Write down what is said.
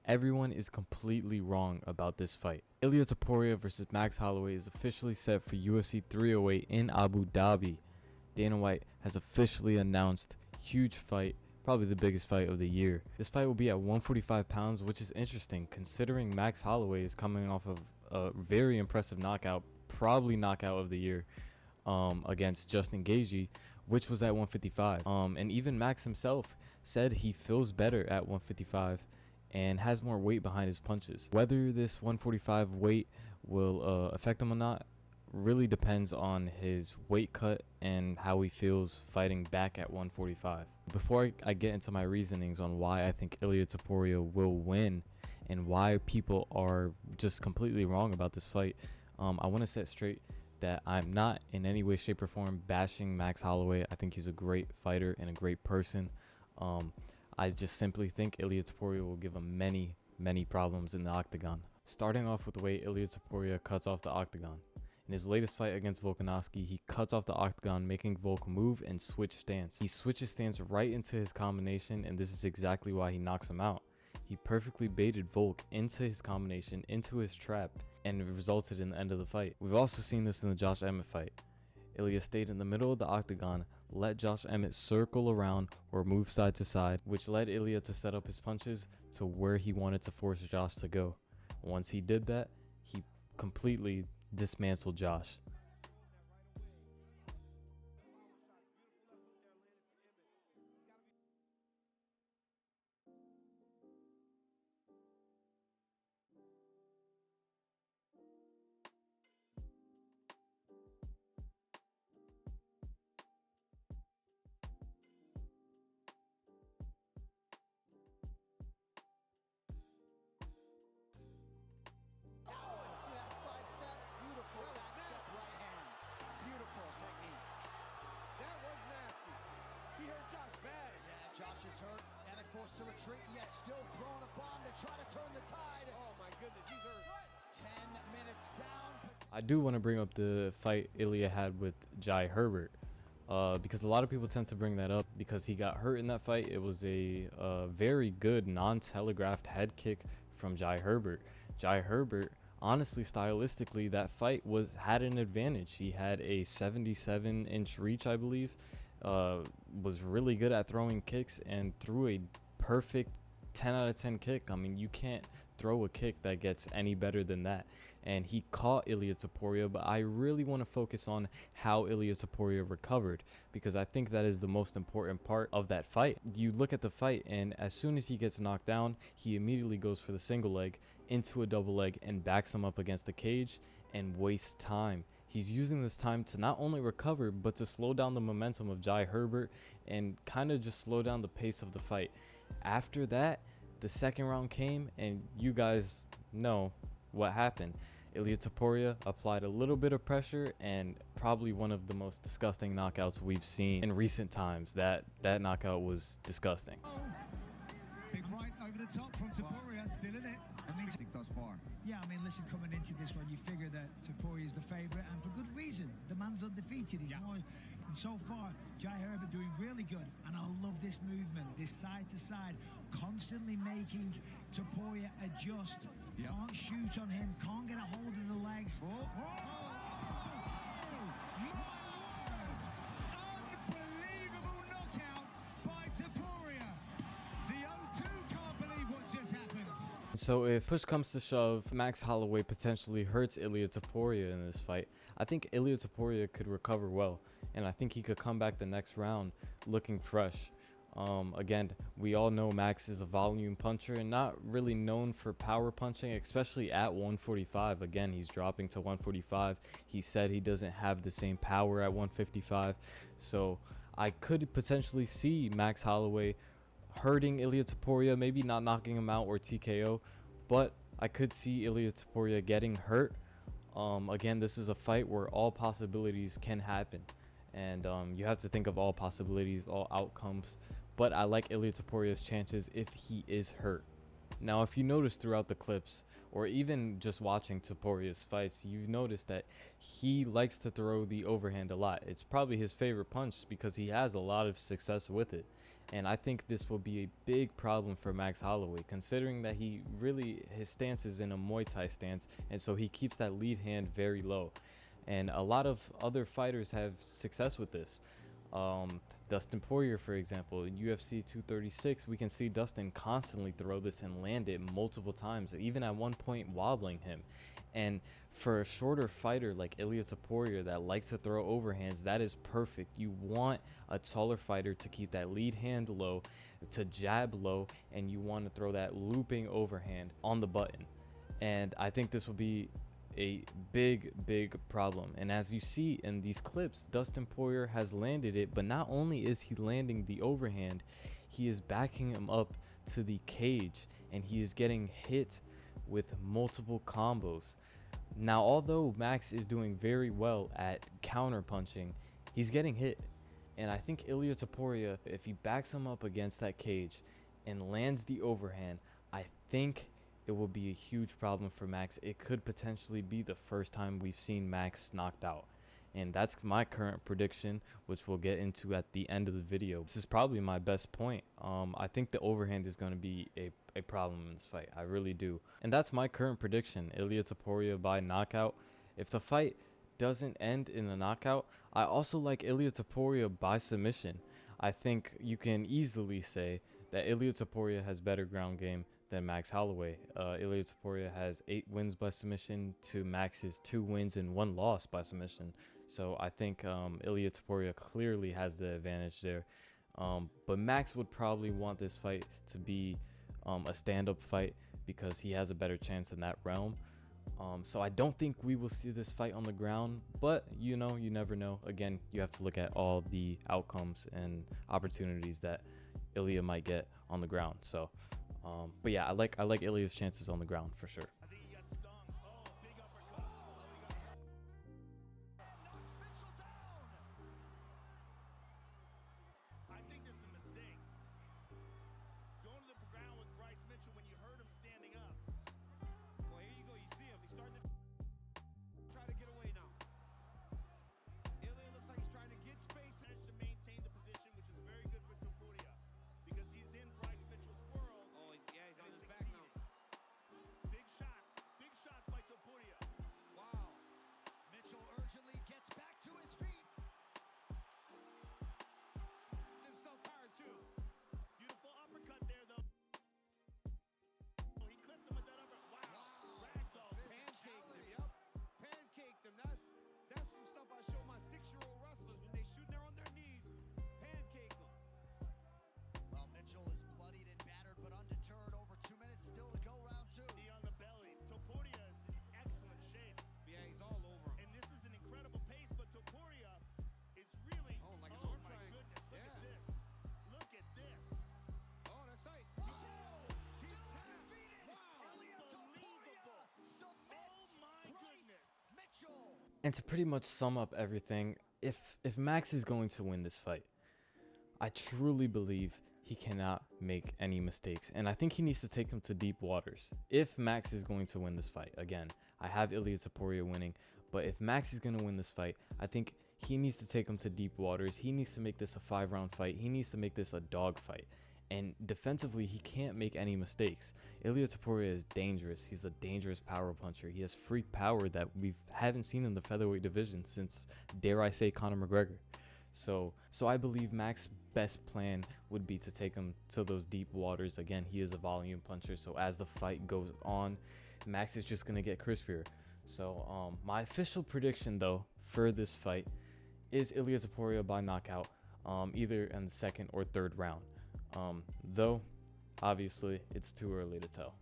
Everyone is completely wrong about this fight. Ilia Topuria versus Max Holloway is officially set for UFC 308 in Abu Dhabi. Dana White has officially announced huge fight, probably the biggest fight of the year. This fight will be at 145 pounds, which is interesting considering Max Holloway is coming off of a very impressive knockout, probably knockout of the year, against Justin Gaethje, which was at 155. And even Max himself said he feels better at 155 and has more weight behind his punches. Whether this 145 weight will affect him or not really depends on his weight cut and how he feels fighting back at 145. Before I get into my reasonings on why I think Ilia Topuria will win and why people are just completely wrong about this fight, I want to set straight that I'm not in any way, shape, or form bashing Max Holloway. I think he's a great fighter and a great person. I just simply think Ilia Topuria will give him many, many problems in the Octagon. Starting off with the way Ilia Topuria cuts off the Octagon. In his latest fight against Volkanovski, he cuts off the Octagon, making Volk move and switch stance. He switches stance right into his combination, and this is exactly why he knocks him out. He perfectly baited Volk into his combination, into his trap, and it resulted in the end of the fight. We've also seen this in the Josh Emmett fight. Ilia stayed in the middle of the Octagon, let Josh Emmett circle around or move side to side, which led Ilia to set up his punches to where he wanted to force Josh to go. Once he did that, he completely dismantled Josh. Josh is hurt and it forced to retreat, yet still throwing a bomb to try to turn the tide. Oh my goodness, he's hurt. 10 minutes down. I do want to bring up the fight Ilia had with Jai Herbert, because a lot of people tend to bring that up because he got hurt in that fight. It was a very good non-telegraphed head kick from Jai Herbert. Jai Herbert, honestly, stylistically, that fight had an advantage. He had a 77-inch reach, I believe. Was really good at throwing kicks and threw a perfect 10 out of 10 kick. I mean, you can't throw a kick that gets any better than that. And he caught Ilia Topuria, but I really want to focus on how Ilia Topuria recovered, because I think that is the most important part of that fight. You look at the fight, and as soon as he gets knocked down, he immediately goes for the single leg into a double leg and backs him up against the cage and wastes time. He's using this time to not only recover, but to slow down the momentum of Jai Herbert and kind of just slow down the pace of the fight. After that, the second round came, and you guys know what happened. Ilia Topuria applied a little bit of pressure, and probably one of the most disgusting knockouts we've seen in recent times. That knockout was disgusting. Big right over the top from Topuria, still in it. Thus far. Yeah, I mean, listen, coming into this one, you figure that Topuria is the favorite, and for good reason. The man's undefeated. He's more, and so far, Jai Herbert doing really good. And I love this movement, this side to side, constantly making Topuria adjust. Yep. Can't shoot on him, can't get a hold of the legs. Oh. Oh. Unbelievable knockout by Topuria. The O2 can't believe what just happened. So if push comes to shove, Max Holloway potentially hurts Ilia Topuria in this fight. I think Ilia Topuria could recover well, and I think he could come back the next round looking fresh. Again, we all know Max is a volume puncher and not really known for power punching, especially at 145. Again, he's dropping to 145. He said he doesn't have the same power at 155. So I could potentially see Max Holloway hurting Ilia Topuria, maybe not knocking him out or TKO, but I could see Ilia Topuria getting hurt. Again, this is a fight where all possibilities can happen, and you have to think of all possibilities, all outcomes. But I like Ilia Topuria's chances if he is hurt. Now, if you notice throughout the clips, or even just watching Topuria's fights, you've noticed that he likes to throw the overhand a lot. It's probably his favorite punch because he has a lot of success with it. And I think this will be a big problem for Max Holloway, considering that his stance is in a Muay Thai stance, and so he keeps that lead hand very low. And a lot of other fighters have success with this. Dustin Poirier, for example, in UFC 236, we can see Dustin constantly throw this and land it multiple times, even at one point wobbling him. And for a shorter fighter like Ilia Topuria that likes to throw overhands, that is perfect. You want a taller fighter to keep that lead hand low, to jab low, and you want to throw that looping overhand on the button. And I think this will be a big problem. And as you see in these clips, Dustin Poirier has landed it, but not only is he landing the overhand, he is backing him up to the cage, and he is getting hit with multiple combos. Now, although Max is doing very well at counter punching, he's getting hit. And I think Ilia Topuria, if he backs him up against that cage and lands the overhand, I think it will be a huge problem for Max. It could potentially be the first time we've seen Max knocked out. And that's my current prediction, which we'll get into at the end of the video. This is probably my best point. I think the overhand is going to be a problem in this fight. I really do. And that's my current prediction. Ilia Topuria by knockout. If the fight doesn't end in a knockout, I also like Ilia Topuria by submission. I think you can easily say that Ilia Topuria has better ground game than Max Holloway. Ilia Topuria has 8 wins by submission to Max's 2 wins and 1 loss by submission. So I think Ilia Topuria clearly has the advantage there. But Max would probably want this fight to be a stand-up fight because he has a better chance in that realm. So I don't think we will see this fight on the ground, but you never know. Again, you have to look at all the outcomes and opportunities that Ilia might get on the ground. So but yeah, I like Ilia's chances on the ground for sure. I think he got stung. Oh, big uppercut. Oh, he got knocks Mitchell down. I think this is a mistake. Going to the ground with Bryce Mitchell when you heard him standing up. Well, here you go. You see him. He's starting to try to get away now. Ilia looks like he's trying to get space. Managed to maintain the position, which is very good for Topuria because he's in Bryce Mitchell's world. Oh, he's on and his he's back now. succeeded. Big shots by Topuria. Wow. Mitchell urgently gets back to his feet. Himself tired too. Beautiful uppercut there, though. Oh, he clipped him with that uppercut. Wow. Ragdoll. Pancaked him. Yep. Pancaked him. That's some stuff I show my 6-year-old wrestlers when they shoot there on their knees. Pancake them. Well, Mitchell is bloodied and battered, but undeterred. Over 2 minutes still to go, round 2. Knee on the belly. Topuria is in excellent shape. Yeah, he's all over him. And this is an incredible pace, but Topuria is really. Oh, like an oh arm my triangle. goodness! Look Yeah. at this! Look at this! Oh, that's tight. Still undefeated. Wow. Ilia Topuria submits Oh my Bryce goodness. Mitchell. And to pretty much sum up everything, if Max is going to win this fight, I truly believe he cannot make any mistakes, and I think he needs to take him to deep waters. If Max is going to win this fight, again, I have Ilia Topuria winning, but if Max is going to win this fight, I think he needs to take him to deep waters. He needs to make this a 5-round fight. He needs to make this a dog fight. And defensively, he can't make any mistakes. Ilia Topuria is dangerous. He's a dangerous power puncher. He has freak power that we haven't seen in the featherweight division since, dare I say, Conor McGregor. So I believe Max's best plan would be to take him to those deep waters. Again, he is a volume puncher, so as the fight goes on, Max is just going to get crispier. So my official prediction, though, for this fight is Ilia Topuria by knockout, either in the 2nd or 3rd round. Though, obviously, it's too early to tell.